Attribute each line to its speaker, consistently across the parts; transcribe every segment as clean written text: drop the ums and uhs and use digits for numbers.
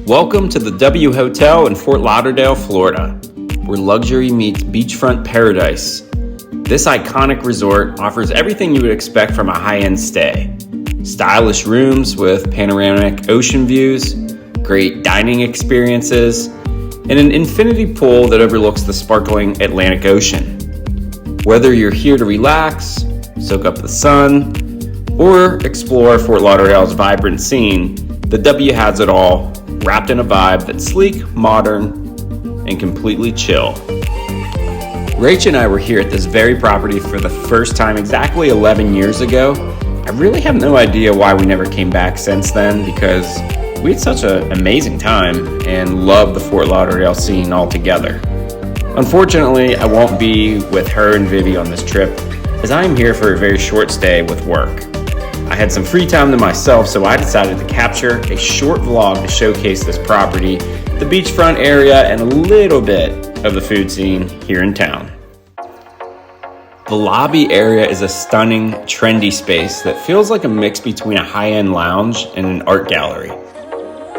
Speaker 1: Welcome to the W Hotel in Fort Lauderdale, Florida, where luxury meets beachfront paradise. This iconic resort offers everything you would expect from a high-end stay. Stylish rooms with panoramic ocean views, great dining experiences, and an infinity pool that overlooks the sparkling Atlantic Ocean. Whether you're here to relax, soak up the sun, or explore Fort Lauderdale's vibrant scene, the W has it all, wrapped in a vibe that's sleek, modern, and completely chill. Rach and I were here at this very property for the first time exactly 11 years ago. I really have no idea why we never came back since then, because we had such an amazing time and loved the Fort Lauderdale scene altogether. Unfortunately, I won't be with her and Vivi on this trip, as I am here for a very short stay with work. I had some free time to myself, so I decided to capture a short vlog to showcase this property, the beachfront area, and a little bit of the food scene here in town. The lobby area is a stunning, trendy space that feels like a mix between a high-end lounge and an art gallery.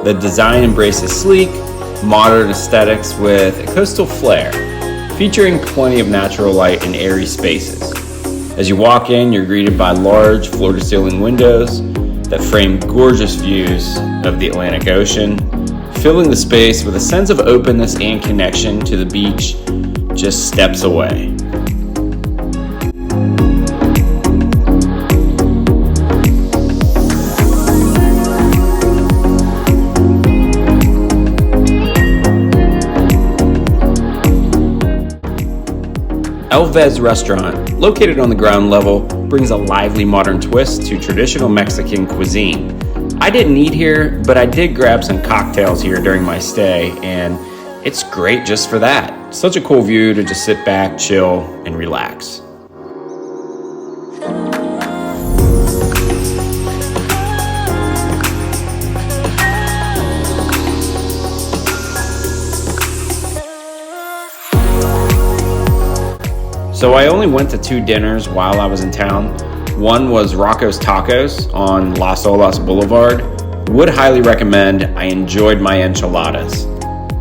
Speaker 1: The design embraces sleek, modern aesthetics with a coastal flair, featuring plenty of natural light and airy spaces. As you walk in, you're greeted by large floor-to-ceiling windows that frame gorgeous views of the Atlantic Ocean, filling the space with a sense of openness and connection to the beach just steps away. Vez Restaurant, located on the ground level, brings a lively modern twist to traditional Mexican cuisine. I didn't eat here, but I did grab some cocktails here during my stay, and it's great just for that. Such a cool view to just sit back, chill, and relax. So I only went to 2 dinners while I was in town. One was Rocco's Tacos on Las Olas Boulevard. Would highly recommend. I enjoyed my enchiladas.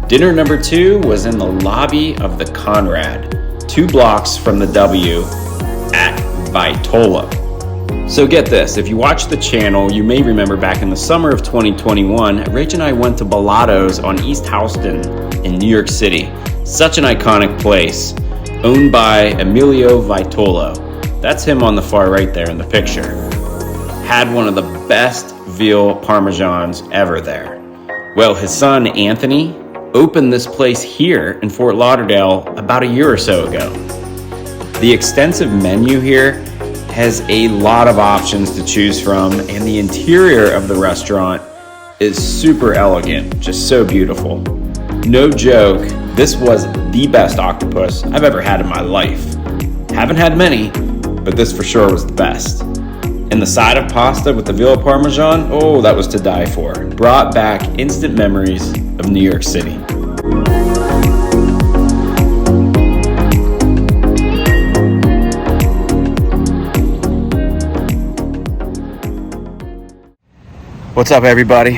Speaker 1: Dinner number 2 was in the lobby of the Conrad, 2 blocks from the W at Vitolo. So get this, if you watch the channel, you may remember back in the summer of 2021, Rach and I went to Bellatos on East Houston in New York City. Such an iconic place. Owned by Emilio Vitolo. That's him on the far right there in the picture. Had one of the best veal parmesans ever there. Well, his son, Anthony, opened this place here in Fort Lauderdale about a year or so ago. The extensive menu here has a lot of options to choose from, and the interior of the restaurant is super elegant, just so beautiful. No joke, this was the best octopus I've ever had in my life. Haven't had many, but this for sure was the best. And the side of pasta with the veal parmesan, oh, that was to die for. Brought back instant memories of New York City. What's up, everybody?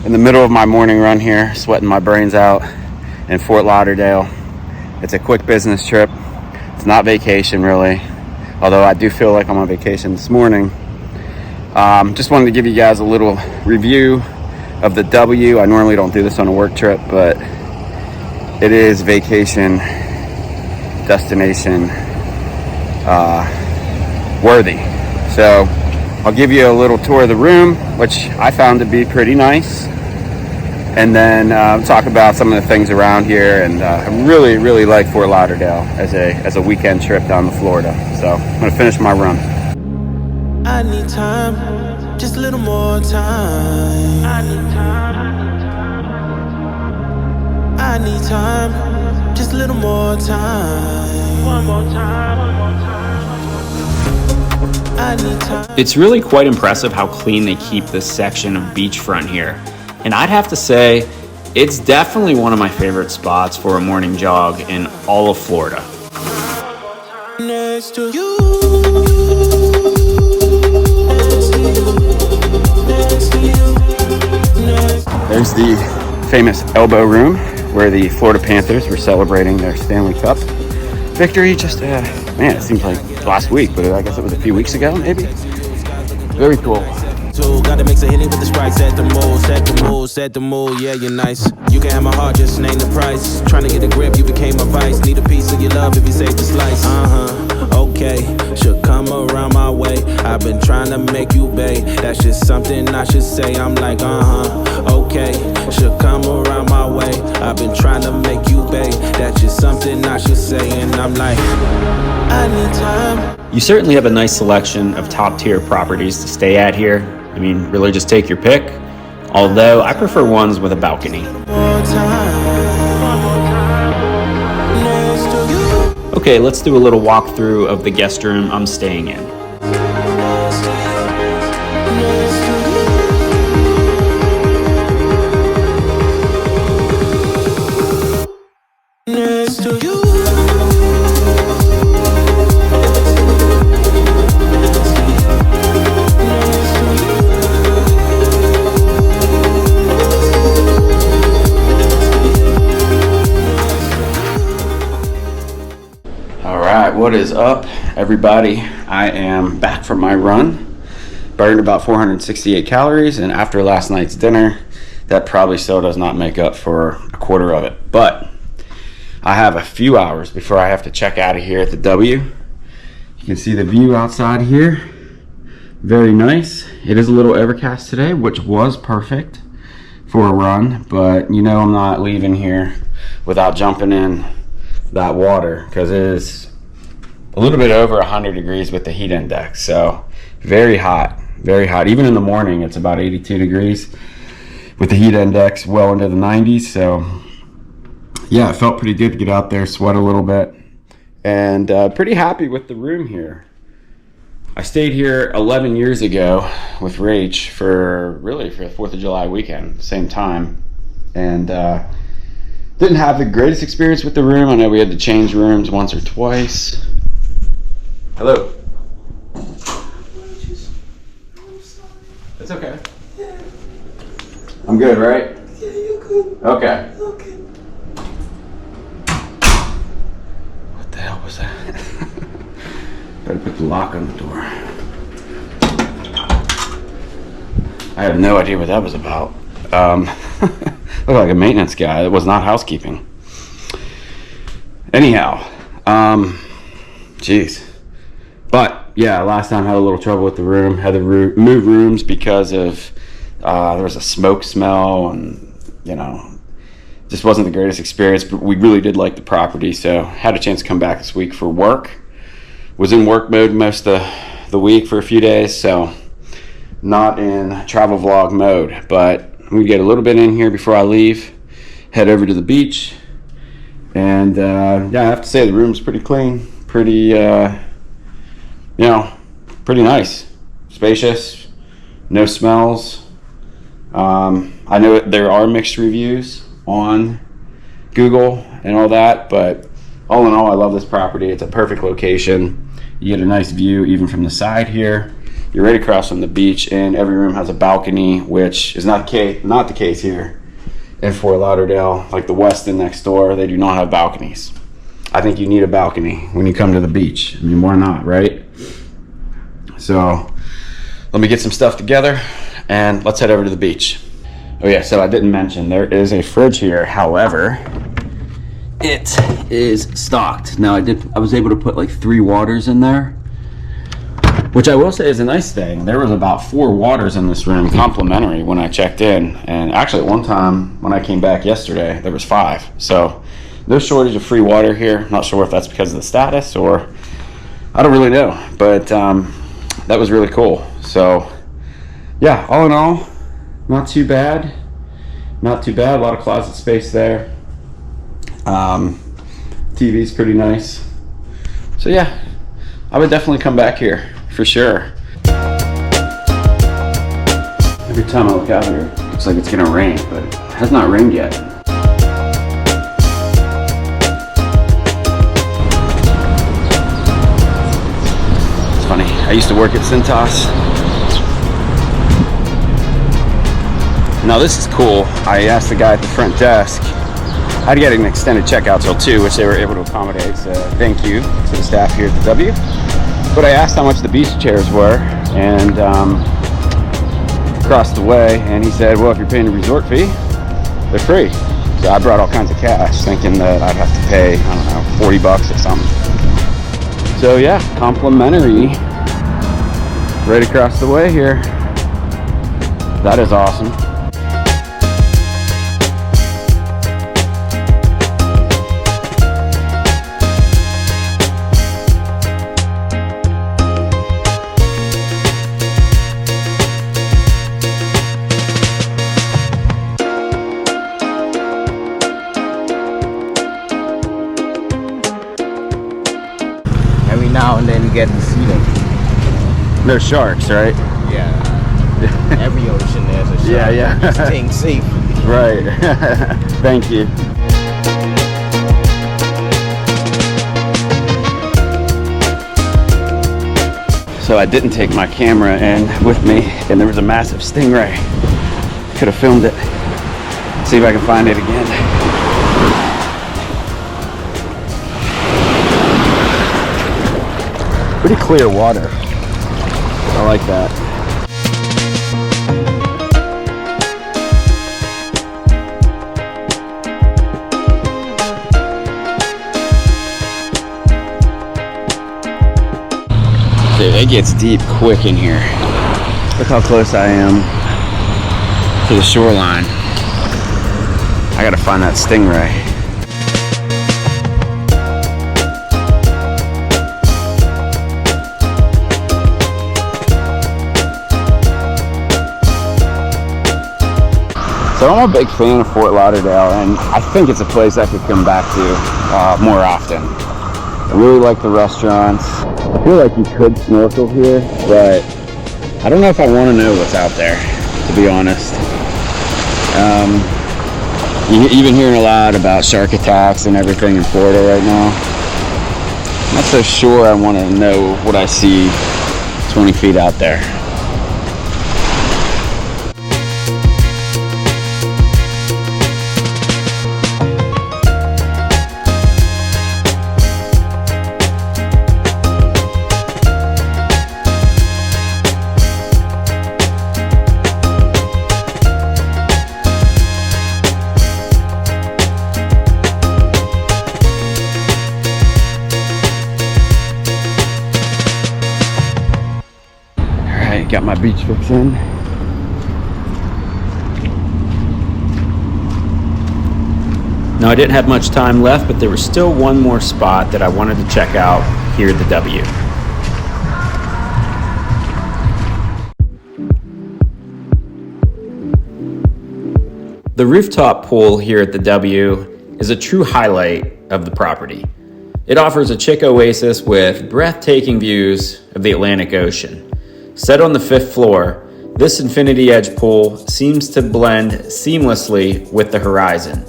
Speaker 1: In the middle of my morning run here, sweating my brains out in Fort Lauderdale. It's a quick business trip. It's not vacation really, although I do feel like I'm on vacation this morning. Just wanted to give you guys a little review of the W. I normally don't do this on a work trip, but it is vacation destination worthy. So I'll give you a little tour of the room, which I found to be pretty nice. And then talk about some of the things around here, and I really like Fort Lauderdale as a weekend trip down to Florida. So I'm gonna finish my run.
Speaker 2: I need time, just a little more time. I need time, just a little more time. One more time. I need time.
Speaker 1: It's really quite impressive how clean they keep this section of beachfront here. And I'd have to say, it's definitely one of my favorite spots for a morning jog in all of Florida.
Speaker 2: Next to you.
Speaker 1: There's the famous elbow room where the Florida Panthers were celebrating their Stanley Cup victory. Just, man, it seems like last week, but I guess it was a few weeks ago, maybe. Very cool.
Speaker 2: Gotta mix a Henny with the Sprite, set the mood, set the mood, set the mood, yeah, you're nice. You can have my heart, just name the price. Trying to get a grip, you became my vice. Need a piece of your love if you save the slice. Okay, should come around my way. I've been trying to make you bae. That's just something I should say. I'm like, okay, should come around my way. I've been trying to make you bae. That's just something I should say. And I'm like, I need time.
Speaker 1: You certainly have a nice selection of top-tier properties to stay at here. I mean, really just take your pick. Although I prefer ones with a balcony. Okay, let's do a little walkthrough of the guest room I'm staying in. What is up, everybody? I am back from my run. Burned about 468 calories, and after last night's dinner, that probably still does not make up for a quarter of it. But I have a few hours before I have to check out of here at the W. You can see the view outside here. Very nice. It is a little overcast today, which was perfect for a run, but you know I'm not leaving here without jumping in that water because it is a little bit over 100 degrees with the heat index, so very hot, very hot. Even in the morning, it's about 82 degrees with the heat index well into the 90s. So yeah, it felt pretty good to get out there, sweat a little bit, and pretty happy with the room here. I stayed here 11 years ago with Rach for the 4th of July weekend, same time, and didn't have the greatest experience with the room. I know we had to change rooms once or twice. Hello. It's okay.
Speaker 3: Yeah.
Speaker 1: I'm good, right?
Speaker 3: Yeah, you're good.
Speaker 1: Okay.
Speaker 3: Okay.
Speaker 1: What the hell was that? Better put the lock on the door. I have no idea what that was about. Looked like a maintenance guy. It was not housekeeping. Anyhow, geez. But yeah, last time I had a little trouble with the room. Had to move rooms because of there was a smoke smell, and you know, just wasn't the greatest experience. But we really did like the property, so had a chance to come back this week for work. Was in work mode most of the week for a few days, so not in travel vlog mode. But I'm gonna get a little bit in here before I leave. Head over to the beach, and yeah, I have to say the room's pretty clean, pretty. You know, pretty nice, spacious, no smells. I know there are mixed reviews on Google and all that, but all in all, I love this property. It's a perfect location. You get a nice view even from the side here. You're right across from the beach, and every room has a balcony, which is not the case here in Fort Lauderdale. Like the Westin next door, they do not have balconies. I think you need a balcony when you come to the beach. I mean, why not, right? So let me get some stuff together and let's head over to the beach. Oh yeah, so I didn't mention there is a fridge here. However, it is stocked. Now I was able to put like 3 waters in there, which I will say is a nice thing. There was about 4 waters in this room, complimentary, when I checked in. And actually at one time when I came back yesterday, there was 5. So no shortage of free water here. Not sure if that's because of the status or I don't really know, but that was really cool. So yeah, all in all, not too bad. Not too bad. A lot of closet space there. TV's pretty nice. So yeah, I would definitely come back here for sure. Every time I look out here, it looks like it's gonna rain, but it has not rained yet. It's funny, I used to work at Cintas. Now this is cool. I asked the guy at the front desk how to get an extended checkout till 2, which they were able to accommodate, so thank you to the staff here at the W. But I asked how much the beach chairs were, and across the way, and he said, well, if you're paying a resort fee, they're free. So I brought all kinds of cash, thinking that I'd have to pay, I don't know, 40 bucks or something. So yeah, complimentary right across the way here. That is awesome.
Speaker 3: Every now and then you get to see them.
Speaker 1: They're sharks, right?
Speaker 3: Yeah. Every ocean there's a shark.
Speaker 1: Yeah.
Speaker 3: Just staying safe.
Speaker 1: Right. Thank you. So I didn't take my camera in with me, and there was a massive stingray. Could have filmed it. See if I can find it again. Pretty clear water. I like that. Dude, it gets deep quick in here. Look how close I am to the shoreline. I gotta find that stingray. So I'm a big fan of Fort Lauderdale, and I think it's a place I could come back to more often. I really like the restaurants. I feel like you could snorkel here, but I don't know if I want to know what's out there, to be honest. You've been hearing a lot about shark attacks and everything in Florida right now. I'm not so sure I want to know what I see 20 feet out there. Got my beach fix in. Now I didn't have much time left, but there was still one more spot that I wanted to check out here at the W. The rooftop pool here at the W is a true highlight of the property. It offers a chic oasis with breathtaking views of the Atlantic Ocean. Set on the 5th floor, this infinity edge pool seems to blend seamlessly with the horizon.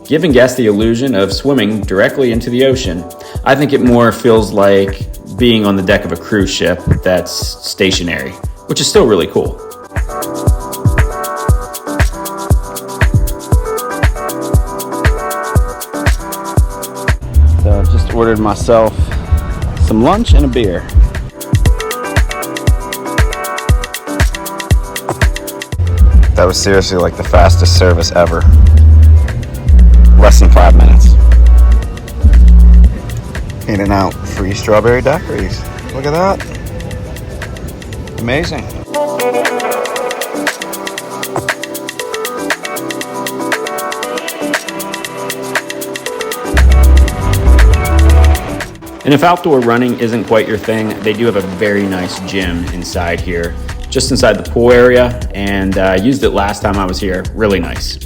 Speaker 1: Giving guests the illusion of swimming directly into the ocean, I think it more feels like being on the deck of a cruise ship that's stationary, which is still really cool. So I just ordered myself some lunch and a beer. That was seriously like the fastest service ever. Less than 5 minutes. In and out, free strawberry daiquiris. Look at that. Amazing. And if outdoor running isn't quite your thing, they do have a very nice gym inside here, just inside the pool area, and I used it last time I was here. Really nice.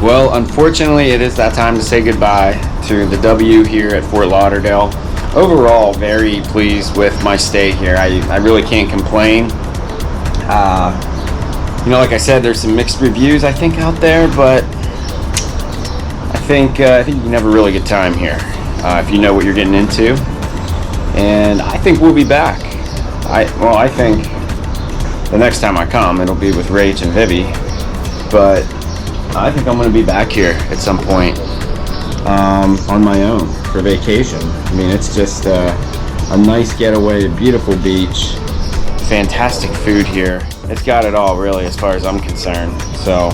Speaker 1: Well, unfortunately, it is that time to say goodbye to the W here at Fort Lauderdale. Overall, very pleased with my stay here. I really can't complain. You know, like I said, there's some mixed reviews I think out there, but I think you can have a really good time here if you know what you're getting into. And I think we'll be back. I think the next time I come, it'll be with Rach and Vivi. But I think I'm going to be back here at some point on my own for vacation. I mean, it's just a nice getaway, a beautiful beach, fantastic food here. It's got it all, really, as far as I'm concerned. So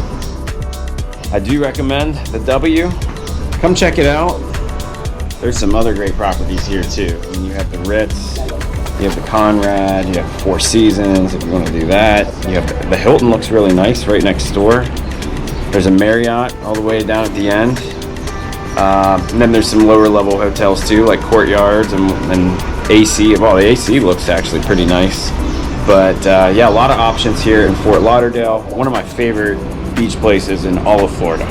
Speaker 1: I do recommend the W. Come check it out. There's some other great properties here too. I mean, you have the Ritz, you have the Conrad, you have the Four Seasons if you want to do that. You have the Hilton, looks really nice right next door. There's a Marriott all the way down at the end. And then there's some lower level hotels too, like Courtyards and AC. Well, the AC looks actually pretty nice. But yeah, a lot of options here in Fort Lauderdale. One of my favorite beach places in all of Florida.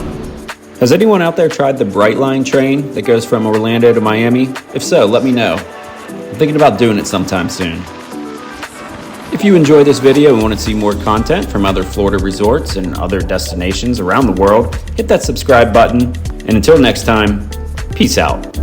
Speaker 1: Has anyone out there tried the Brightline train that goes from Orlando to Miami? If so, let me know. I'm thinking about doing it sometime soon. If you enjoy this video and want to see more content from other Florida resorts and other destinations around the world, hit that subscribe button. And until next time, peace out.